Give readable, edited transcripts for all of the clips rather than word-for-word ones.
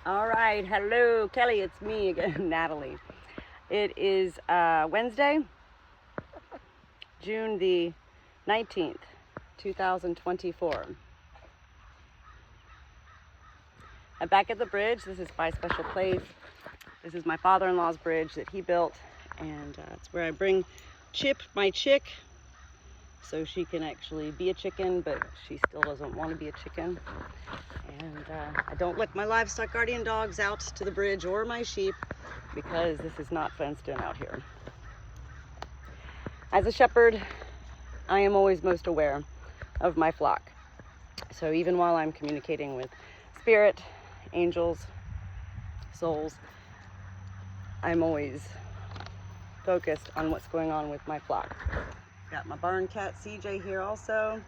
All right, hello, Kelly. It's me again, Natalie. It is Wednesday, June the 19th, 2024. I'm back at the bridge. This is my special place. This is my father-in-law's bridge that he built, and it's where I bring Chip, my chick, so she can actually be a chicken, but she still doesn't want to be a chicken. And I don't let my livestock guardian dogs out to the bridge or my sheep because this is not fenced in out here. As a shepherd, I am always most aware of my flock. So even while I'm communicating with spirit, angels, souls, I'm always focused on what's going on with my flock. Got my barn cat CJ here also,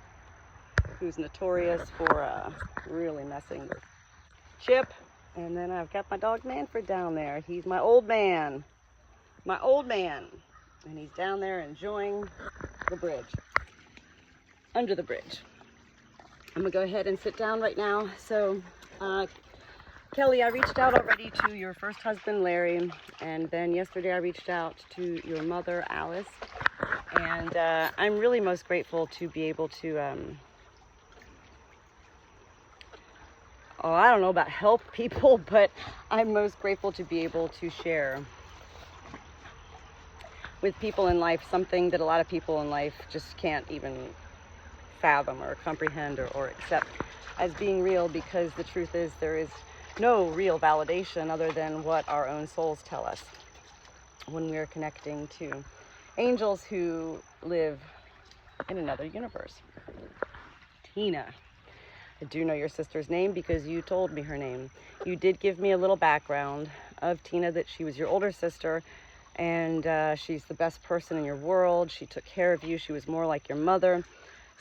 who's notorious for really messing with Chip. And then I've got my dog Manfred down there. He's my old man. And he's down there enjoying the bridge, under the bridge. I'm gonna go ahead and sit down right now. So, Kelly, I reached out already to your first husband, Larry, and then yesterday I reached out to your mother, Alice. And I'm really most grateful to be able to, I don't know about help people, but I'm most grateful to be able to share with people in life something that a lot of people in life just can't even fathom or comprehend or accept as being real, because the truth is there is no real validation other than what our own souls tell us when we're connecting to angels who live in another universe. Tina. I do know your sister's name because you told me her name. You did give me a little background of Tina, that she was your older sister, and she's the best person in your world. She took care of you. She was more like your mother.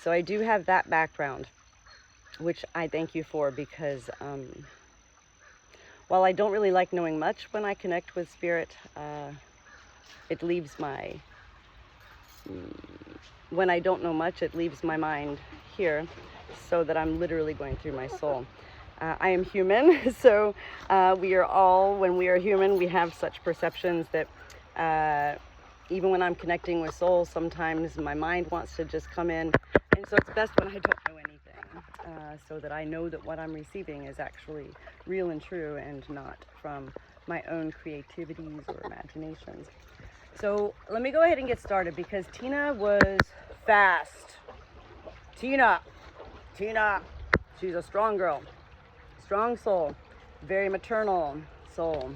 So I do have that background, which I thank you for, because while I don't really like knowing much when I connect with spirit, it leaves my, when I don't know much, it leaves my mind here, so that I'm literally going through my soul. I am human, so we are all, when we are human, we have such perceptions that even when I'm connecting with souls, sometimes my mind wants to just come in. And so it's best when I don't know anything, so that I know that what I'm receiving is actually real and true and not from my own creativities or imaginations. So let me go ahead and get started, because Tina was fast. Tina, she's a strong girl, strong soul, very maternal soul.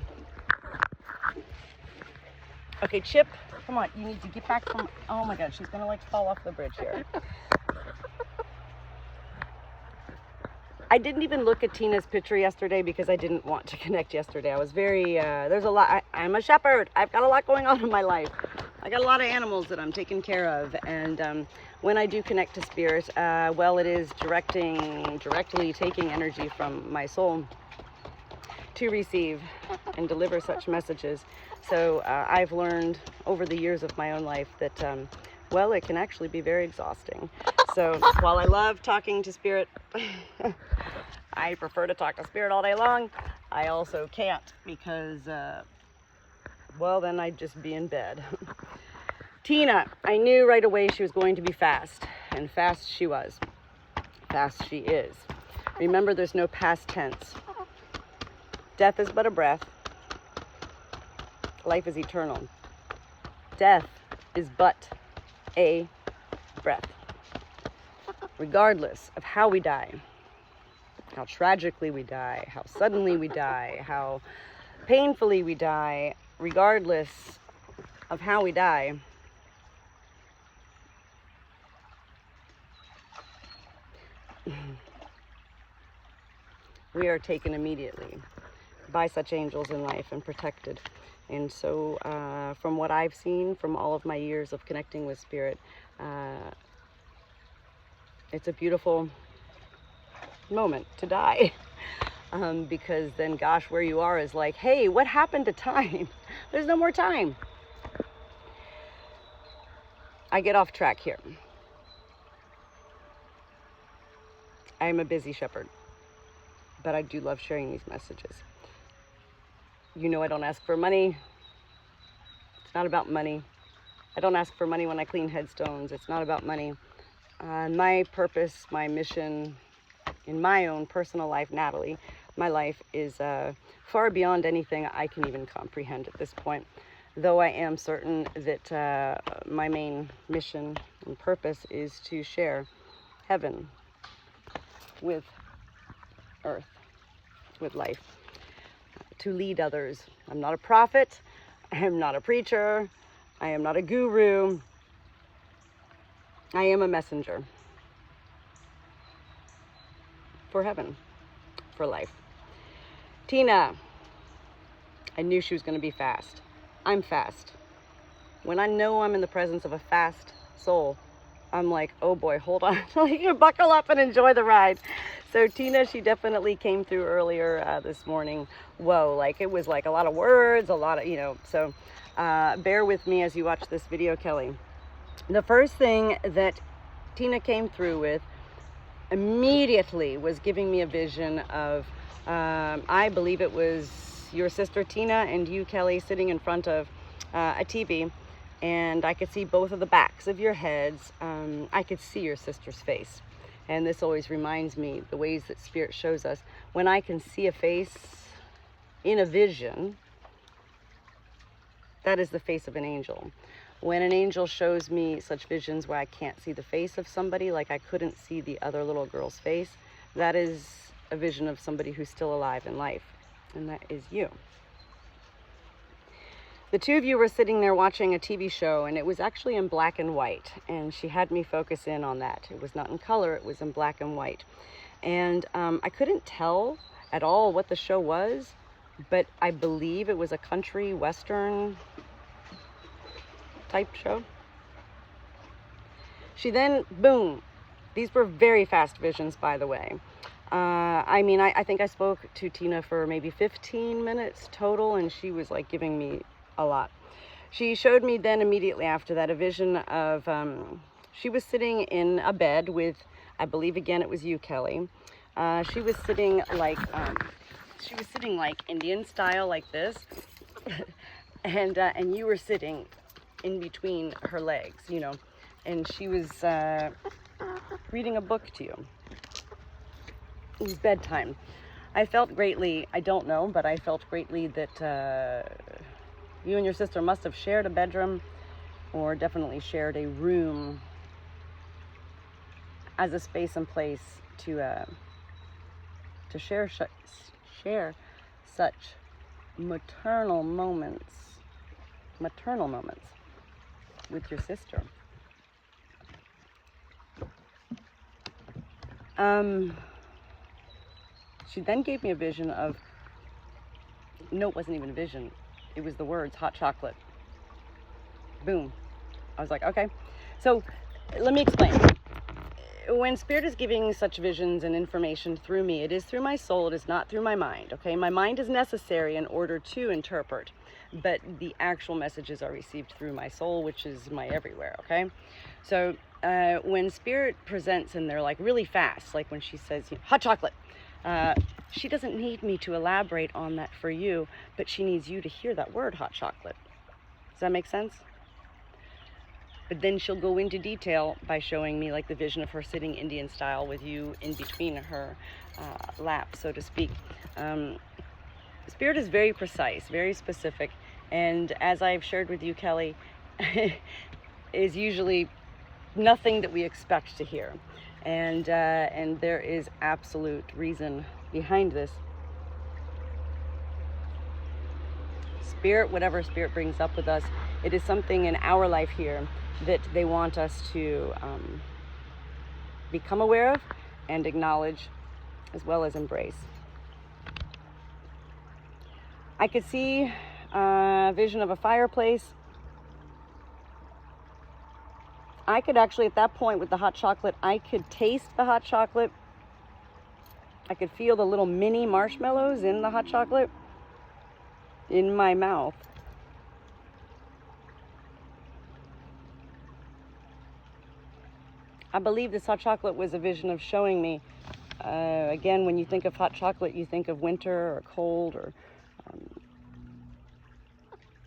Okay, Chip, come on, you need to get back from, oh my God, she's gonna like fall off the bridge here. I didn't even look at Tina's picture yesterday because I didn't want to connect yesterday. I was very, there's a lot, I'm a shepherd. I've got a lot going on in my life. I got a lot of animals that I'm taking care of. And when I do connect to spirit, well, it is directly taking energy from my soul to receive and deliver such messages. So I've learned over the years of my own life that, well, it can actually be very exhausting. So while I love talking to spirit, I prefer to talk to spirit all day long, I also can't, because, well, then I'd just be in bed. Tina, I knew right away she was going to be fast, and fast she was. Fast she is. Remember, there's no past tense. Death is but a breath. Life is eternal. Death is but a breath. Regardless of how we die, how tragically we die, how suddenly we die, how painfully we die, regardless of how we die, we are taken immediately by such angels in life and protected. And so from what I've seen from all of my years of connecting with spirit, it's a beautiful moment to die, because then, gosh, where you are is like, hey, what happened to time? There's no more time. I get off track here. I am a busy shepherd, but I do love sharing these messages. You know I don't ask for money. It's not about money. I don't ask for money when I clean headstones. It's not about money. My purpose, my mission in my own personal life, Natalie, my life is far beyond anything I can even comprehend at this point. Though I am certain that my main mission and purpose is to share heaven with earth, with life, to lead others. I'm not a prophet. I am not a preacher. I am not a guru. I am a messenger for heaven, for life. Tina, I knew she was going to be fast. I'm fast. When I know I'm in the presence of a fast soul, I'm like, oh boy, hold on. You buckle up and enjoy the ride. So Tina, she definitely came through earlier this morning. Whoa, like it was like a lot of words, a lot of, so bear with me as you watch this video, Kelly. The first thing that Tina came through with immediately was giving me a vision of, I believe it was your sister Tina and you, Kelly, sitting in front of a TV, and I could see both of the backs of your heads. I could see your sister's face. And this always reminds me the ways that Spirit shows us. When I can see a face in a vision, that is the face of an angel. When an angel shows me such visions where I can't see the face of somebody, like I couldn't see the other little girl's face, that is a vision of somebody who's still alive in life. And that is you. The two of you were sitting there watching a TV show, and it was actually in black and white. And she had me focus in on that. It was not in color, it was in black and white. And I couldn't tell at all what the show was, but I believe it was a country western type show. She then, boom, these were very fast visions, by the way. I think I spoke to Tina for maybe 15 minutes total, and she was like giving me a lot. She showed me then immediately after that a vision of, she was sitting in a bed with, I believe again it was you, Kelly. She was sitting like Indian style, like this, and you were sitting in between her legs, and she was reading a book to you. It was bedtime. I felt greatly, I don't know, but I felt greatly that you and your sister must have shared a bedroom, or definitely shared a room as a space and place to share such maternal moments with your sister. She then gave me a vision of, no, it wasn't even a vision. It was the words, hot chocolate. Boom. I was like, okay. So let me explain. When Spirit is giving such visions and information through me, it is through my soul, it is not through my mind, okay? My mind is necessary in order to interpret, but the actual messages are received through my soul, which is my everywhere, okay? So when Spirit presents and they're like really fast, like when she says, hot chocolate, she doesn't need me to elaborate on that for you, but she needs you to hear that word, hot chocolate. Does that make sense? But then she'll go into detail by showing me like the vision of her sitting Indian style with you in between her lap, so to speak. Spirit is very precise, very specific, and as I've shared with you, Kelly, is usually nothing that we expect to hear. And there is absolute reason behind this. Spirit, whatever Spirit brings up with us, it is something in our life here that they want us to become aware of and acknowledge, as well as embrace. I could see a vision of a fireplace. I could actually, at that point with the hot chocolate, I could taste the hot chocolate. I could feel the little mini marshmallows in the hot chocolate in my mouth. I believe this hot chocolate was a vision of showing me, again, when you think of hot chocolate, you think of winter or cold or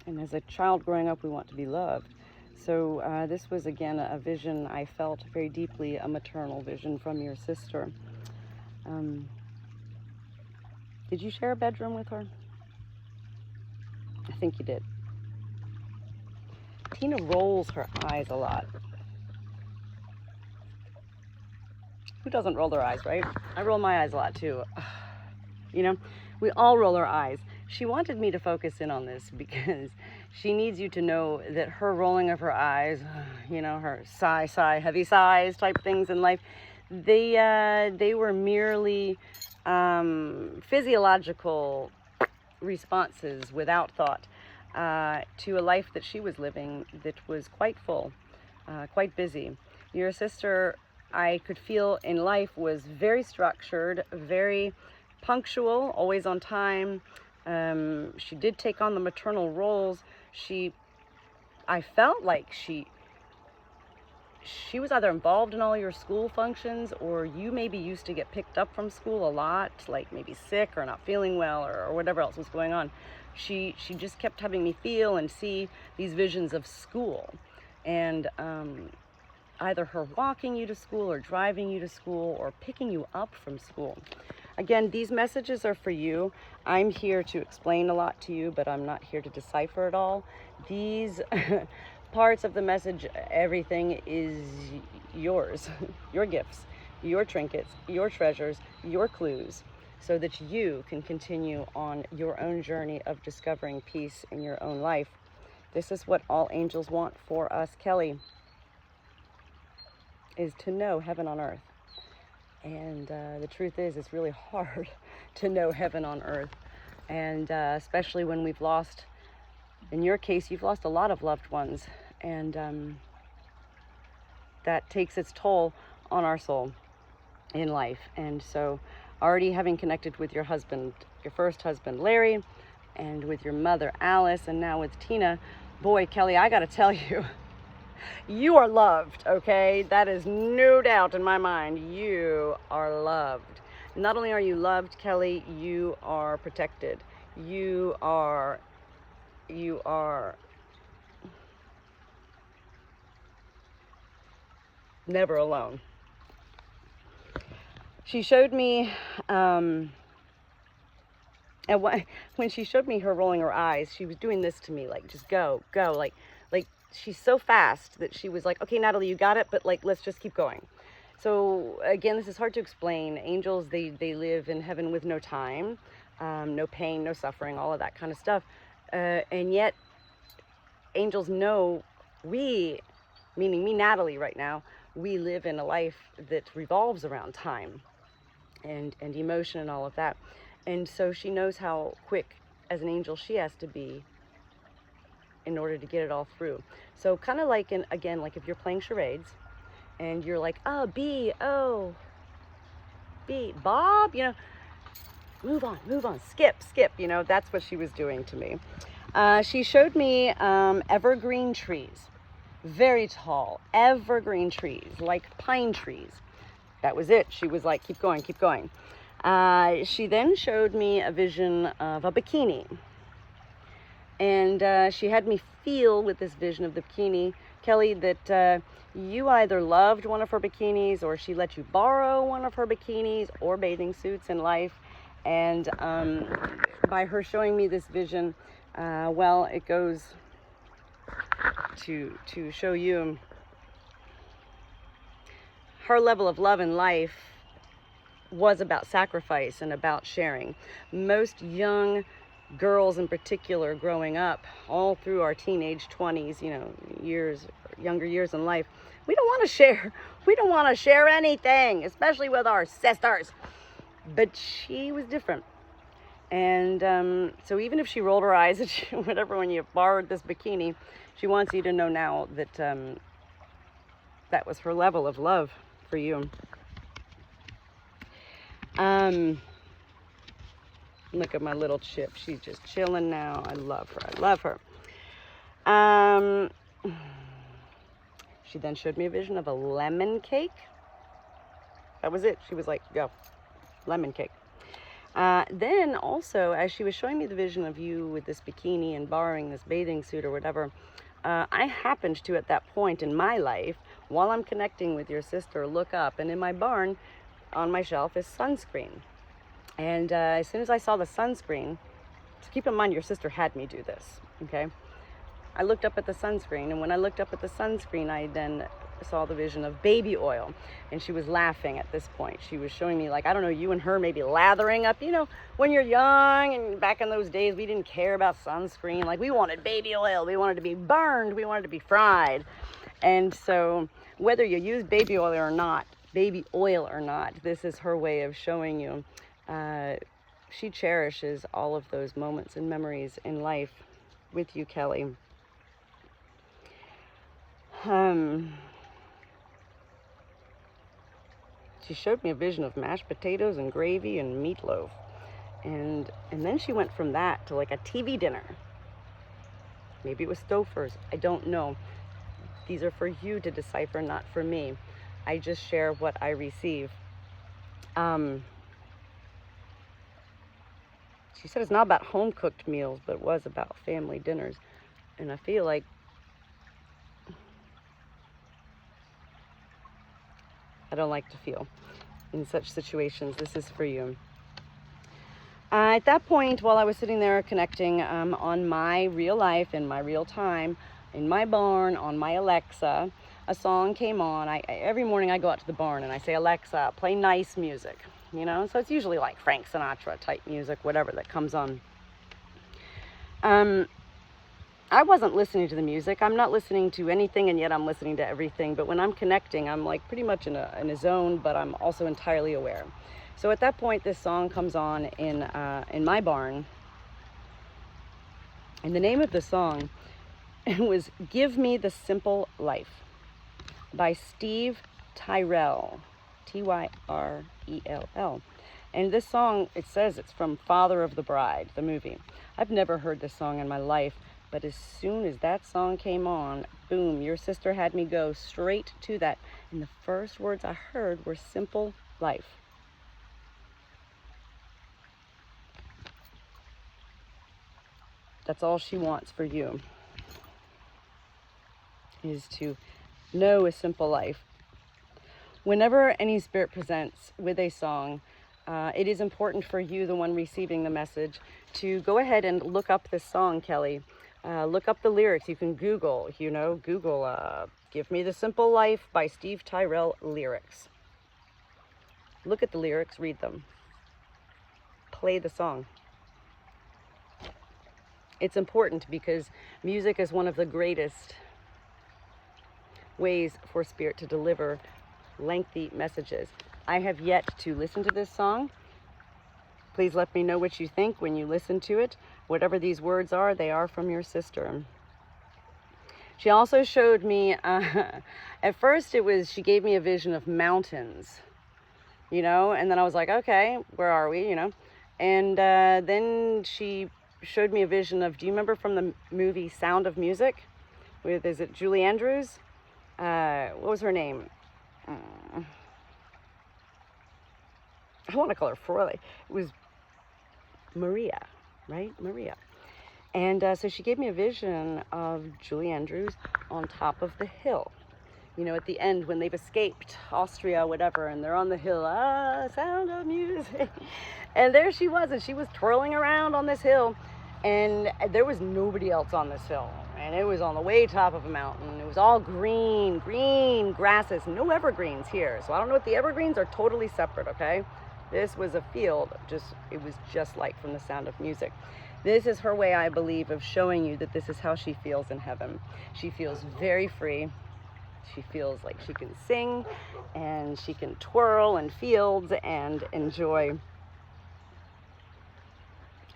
And as a child growing up, we want to be loved. So this was, again, a vision I felt very deeply, a maternal vision from your sister. Did you share a bedroom with her? I think you did. Tina rolls her eyes a lot. Who doesn't roll their eyes, right? I roll my eyes a lot too. You know, we all roll our eyes. She wanted me to focus in on this because she needs you to know that her rolling of her eyes, you know, her sigh, heavy sighs type things in life, they were merely physiological responses without thought to a life that she was living that was quite full, quite busy. Your sister, I could feel in life, was very structured, very punctual, always on time. She did take on the maternal roles. I felt like she was either involved in all your school functions, or you maybe used to get picked up from school a lot, like maybe sick or not feeling well or whatever else was going on. She just kept having me feel and see these visions of school, and either her walking you to school or driving you to school or picking you up from school. Again, these messages are for you. I'm here to explain a lot to you, but I'm not here to decipher it all. These parts of the message, everything is yours, your gifts, your trinkets, your treasures, your clues, so that you can continue on your own journey of discovering peace in your own life. This is what all angels want for us, Kelly, is to know heaven on earth. And the truth is, it's really hard to know heaven on earth. And especially when we've lost, in your case, you've lost a lot of loved ones. And that takes its toll on our soul in life. And so already having connected with your husband, your first husband, Larry, and with your mother, Alice, and now with Tina, boy, Kelly, I gotta tell you, you are loved, okay? That is no doubt in my mind. You are loved. Not only are you loved, Kelly, you are protected. You are never alone. She showed me, and when she showed me her rolling her eyes, she was doing this to me, like, just go, like she's so fast that she was like, okay, Natalie, you got it, but like, let's just keep going. So again, this is hard to explain. Angels, they live in heaven with no time, no pain, no suffering, all of that kind of stuff. And yet angels know we, meaning me, Natalie, right now, we live in a life that revolves around time and emotion and all of that. And so she knows how quick as an angel she has to be in order to get it all through. So kind of like, again, like if you're playing charades and you're like, oh, B, O, B, Bob, you know, move on, skip, you know, that's what she was doing to me. She showed me evergreen trees, very tall, evergreen trees, like pine trees. That was it. She was like, keep going. She then showed me a vision of a bikini. And she had me feel with this vision of the bikini, Kelly, that you either loved one of her bikinis, or she let you borrow one of her bikinis or bathing suits in life. And by her showing me this vision, well, it goes to show you her level of love in life was about sacrifice and about sharing. Most young girls in particular growing up all through our teenage 20s, you know, younger years in life, we don't want to share anything, especially with our sisters. But she was different. And so even if she rolled her eyes at you, whatever, when you borrowed this bikini, she wants you to know now that that was her level of love for you. Look at my little chip. She's just chilling now. I love her. She then showed me a vision of a lemon cake. That was it. She was like, go, lemon cake. Then also, as she was showing me the vision of you with this bikini and borrowing this bathing suit or whatever, I happened to, at that point in my life, while I'm connecting with your sister, look up, and in my barn, on my shelf, is sunscreen. And as soon as I saw the sunscreen, so keep in mind your sister had me do this, okay? I looked up at the sunscreen, and when I looked up at the sunscreen, I then saw the vision of baby oil, and she was laughing at this point. She was showing me, like, I don't know, you and her maybe lathering up, you know, when you're young, and back in those days, we didn't care about sunscreen. Like, we wanted baby oil, we wanted to be burned, we wanted to be fried. And so whether you use baby oil or not, this is her way of showing you she cherishes all of those moments and memories in life with you, Kelly. She showed me a vision of mashed potatoes and gravy and meatloaf. And then she went from that to like a TV dinner. Maybe it was Stouffer's, I don't know. These are for you to decipher, not for me. I just share what I receive. She said it's not about home-cooked meals, but it was about family dinners. And I feel like I don't like to feel in such situations. This is for you. At that point, while I was sitting there connecting on my real life, in my real time, in my barn, on my Alexa, a song came on. Every morning I go out to the barn and I say, Alexa, play nice music. You know, so it's usually like Frank Sinatra type music, whatever that comes on. I wasn't listening to the music. I'm not listening to anything, and yet I'm listening to everything. But when I'm connecting, I'm like pretty much in a zone, but I'm also entirely aware. So at that point, this song comes on in my barn. And the name of the song was "Give Me the Simple Life" by Steve Tyrell. Tyrell. And this song, it says it's from Father of the Bride, the movie. I've never heard this song in my life, but as soon as that song came on, boom, your sister had me go straight to that. And the first words I heard were simple life. That's all she wants for you, is to know a simple life. Whenever any spirit presents with a song, it is important for you, the one receiving the message, to go ahead and look up this song, Kelly. Look up the lyrics. You can Google, Give Me the Simple Life by Steve Tyrell lyrics. Look at the lyrics, read them. Play the song. It's important because music is one of the greatest ways for spirit to deliver lengthy messages. I have yet to listen to this song. Please let me know what you think when you listen to it. Whatever these words are, they are from your sister. She also showed me, at first she gave me a vision of mountains, and then I was like, okay, where are we, And then she showed me a vision of, do you remember from the movie Sound of Music? Is it Julie Andrews? What was her name? I want to call her Froy. It was Maria, right? Maria. And so she gave me a vision of Julie Andrews on top of the hill. At the end when they've escaped Austria, whatever, and they're on the hill, Sound of Music. And there she was, and she was twirling around on this hill. And there was nobody else on this hill. And it was on the way top of a mountain. It was all green grasses, no evergreens here. So I don't know if the evergreens are totally separate, okay? This was a field, it was just like from the Sound of Music. This is her way, I believe, of showing you that this is how she feels in heaven. She feels very free. She feels like she can sing and she can twirl in fields and enjoy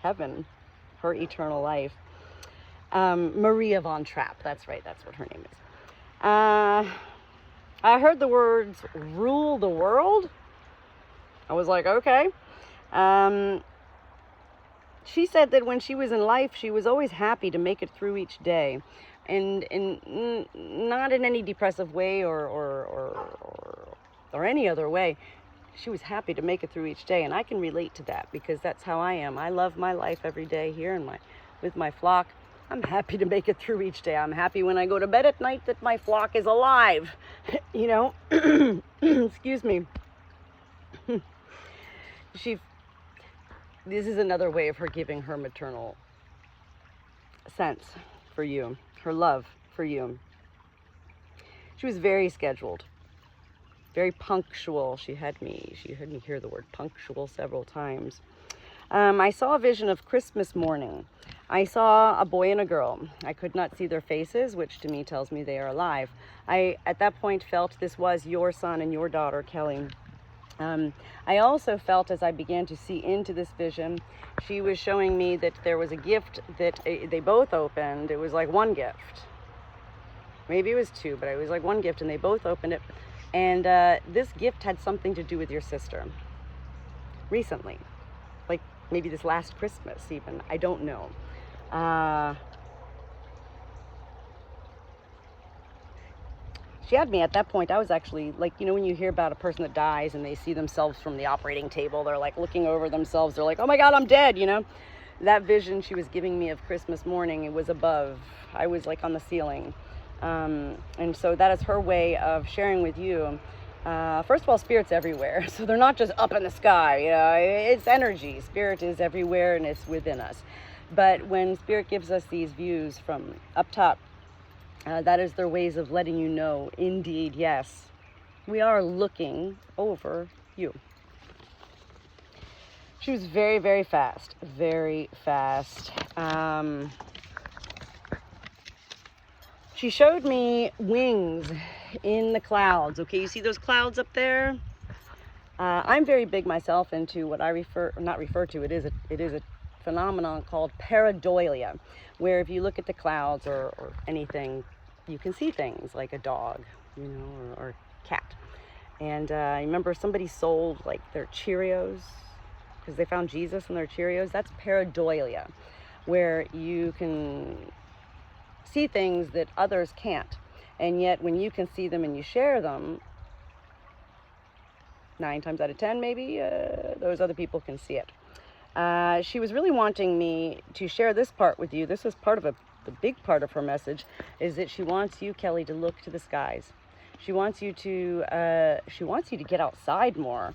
heaven, her eternal life. Maria von Trapp, that's right, that's what her name is. I heard the words rule the world. I was like, okay. She said that when she was in life, she was always happy to make it through each day, and not in any depressive way or any other way. she was happy to make it through each day, and I can relate to that because that's how I am. I love my life every day here with my flock. I'm happy to make it through each day. I'm happy when I go to bed at night that my flock is alive. You know, excuse me. This is another way of her giving her maternal sense for you, her love for you. She was very scheduled, very punctual. She heard me hear the word punctual several times. I saw a vision of Christmas morning. I saw a boy and a girl. I could not see their faces, which to me tells me they are alive. I, at that point, felt this was your son and your daughter, Kelly. I also felt as I began to see into this vision, she was showing me that there was a gift that they both opened. It was like one gift. Maybe it was two, but it was like one gift, and they both opened it. And this gift had something to do with your sister. Recently. Like maybe this last Christmas even. I don't know. She had me at that point. I was actually like, you know, when you hear about a person that dies and they see themselves from the operating table, they're like looking over themselves. They're like, oh my God, I'm dead, you know. That vision she was giving me of Christmas morning, it was above. I was like on the ceiling. And so that is her way of sharing with you. First of all, spirit's everywhere. So they're not just up in the sky. It's energy. Spirit is everywhere and it's within us. But when spirit gives us these views from up top, that is their ways of letting you know, indeed, yes, we are looking over you. She was very, very fast. Very fast. She showed me wings in the clouds. Okay, you see those clouds up there? I'm very big myself into what I it is a phenomenon called pareidolia, where if you look at the clouds or anything, you can see things like a dog, you know, or a cat. And I remember somebody sold like their Cheerios because they found Jesus in their Cheerios. That's pareidolia, where you can see things that others can't. And yet when you can see them and you share them, 9 times out of 10 maybe, those other people can see it. She was really wanting me to share this part with you. This was part of the big part of her message, is that she wants you, Kelly, to look to the skies. She wants you to get outside more.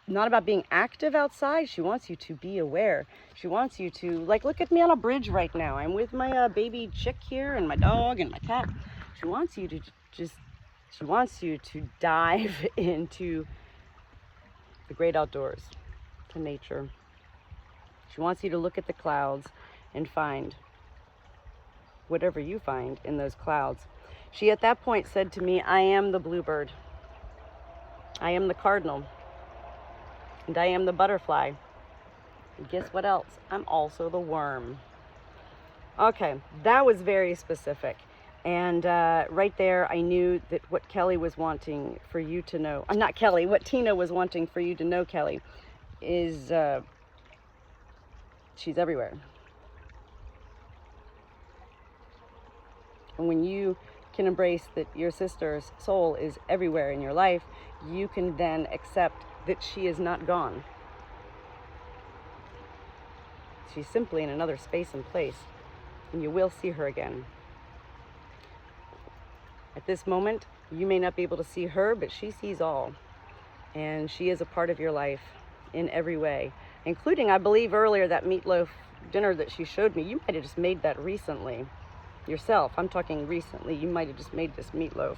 Not about being active outside. She wants you to be aware. She wants you to, like, look at me on a bridge right now. I'm with my baby chick here and my dog and my cat. She wants you to she wants you to dive into the great outdoors, to nature. She wants you to look at the clouds and find whatever you find in those clouds. She at that point said to me, I am the bluebird. I am the cardinal. And I am the butterfly. And guess what else? I'm also the worm. Okay, that was very specific. And right there, I knew that what Kelly was wanting for you to know, not Kelly, what Tina was wanting for you to know, Kelly, is she's everywhere. And when you can embrace that your sister's soul is everywhere in your life, you can then accept that she is not gone. She's simply in another space and place, and you will see her again. At this moment, you may not be able to see her, but she sees all. And she is a part of your life in every way, including, I believe earlier, that meatloaf dinner that she showed me. You might have just made that recently yourself. I'm talking recently. You might have just made this meatloaf.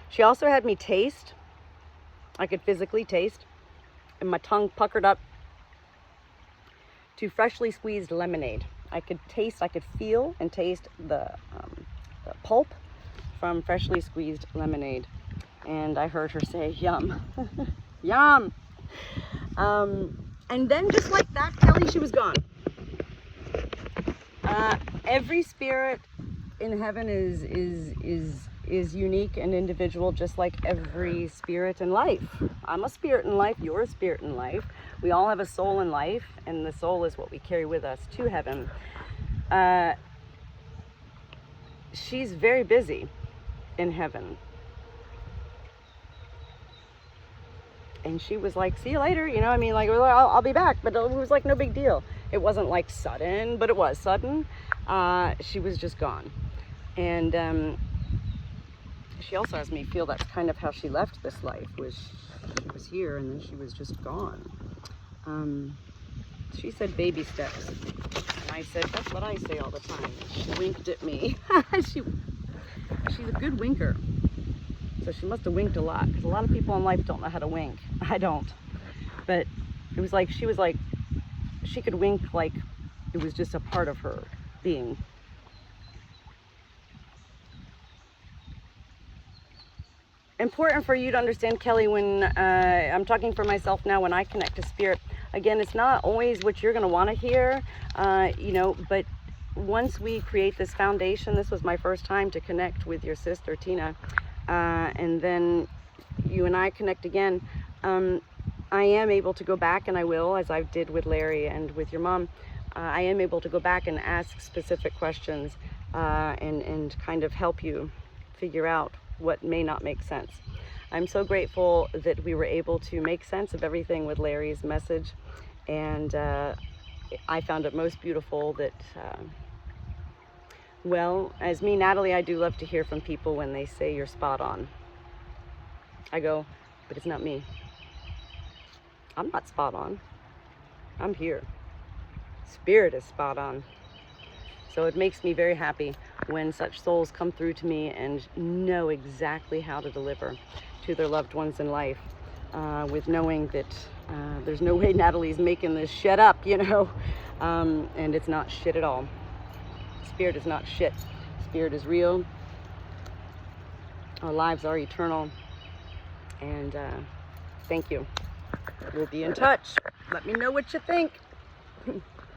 She also had me taste. I could physically taste, and my tongue puckered up to freshly squeezed lemonade. I could feel and taste the pulp from freshly squeezed lemonade. And I heard her say, yum, yum. And then just like that, Kelly, she was gone. Every spirit in heaven is unique and individual, just like every spirit in life. I'm a spirit in life, you're a spirit in life. We all have a soul in life, and the soul is what we carry with us to heaven. she's very busy in heaven. And she was like, see you later, you know, I mean, like, I'll be back, but it was like no big deal. It wasn't like sudden, but it was sudden. She was just gone. And she also has me feel that's kind of how she left this life, was she was here and then she was just gone. She said baby steps. And I said, that's what I say all the time. She winked at me. She's a good winker. So she must have winked a lot, because a lot of people in life don't know how to wink. I don't. But it was like, she could wink like it was just a part of her being. Important for you to understand, Kelly, when I'm talking for myself now, when I connect to spirit, again, it's not always what you're going to want to hear, you know, but once we create this foundation, this was my first time to connect with your sister, Tina, and then you and I connect again, I am able to go back, and I will, as I did with Larry and with your mom, I am able to go back and ask specific questions and kind of help you figure out what may not make sense. I'm so grateful that we were able to make sense of everything with Larry's message, and I found it most beautiful that well, as me, Natalie, I do love to hear from people when they say you're spot on. I go, but it's not me. I'm not spot on. I'm here. Spirit is spot on. So it makes me very happy when such souls come through to me and know exactly how to deliver to their loved ones in life, with knowing that there's no way Natalie's making this shit up, you know, and it's not shit at all. Spirit is not shit. Spirit is real. Our lives are eternal. And thank you. We'll be in touch. Let me know what you think.